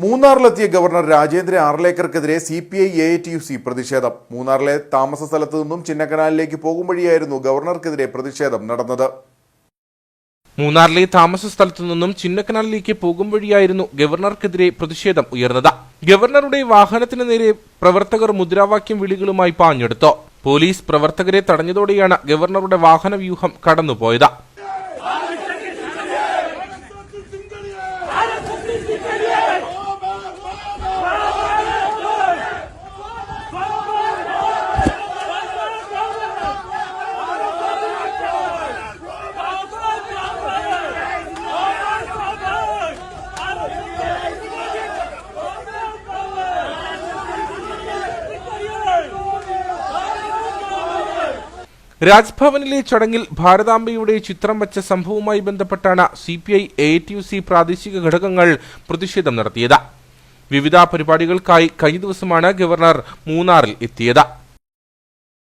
മൂന്നാറിലെത്തിയ governor Rajendra ആർലേക്കർക്കെതിരെ CPI AITUC പ്രതിഷേധം. മൂന്നാറിലെ താമസ സ്ഥലത്തു നിന്നും ചിന്നക്കനാലിലേക്ക് പോകും വഴിയായിരുന്നു ഗവർണർക്കെതിരെ പ്രതിഷേധം നടന്നത്. മൂന്നാറിലെ താമസ സ്ഥലത്തു നിന്നും ചിന്നക്കനാലിലേക്ക് പോകും വഴിയായിരുന്നു ഗവർണർക്കെതിരെ പ്രതിഷേധം ഉയർന്നത്. ഗവർണറുടെ വാഹനത്തിന് നേരെ പ്രവർത്തകർ മുദ്രാവാക്യം വിളികളുമായി പാഞ്ഞെടുത്തു. പോലീസ് പ്രവർത്തകരെ തടഞ്ഞതോടെയാണ് ഗവർണറുടെ വാഹന വ്യൂഹം കടന്നുപോയത്. രാജ്ഭവനിലെ ചടങ്ങിൽ ഭാരതാംബയുടെ ചിത്രം വച്ച സംഭവവുമായി ബന്ധപ്പെട്ടാണ് CPI AITUC പ്രാദേശിക ഘടകങ്ങൾ പ്രതിഷേധം നടത്തിയത്. വിവിധ പരിപാടികൾക്കായി കഴിഞ്ഞ ദിവസമാണ് ഗവർണർ മൂന്നാറിൽ എത്തിയത്.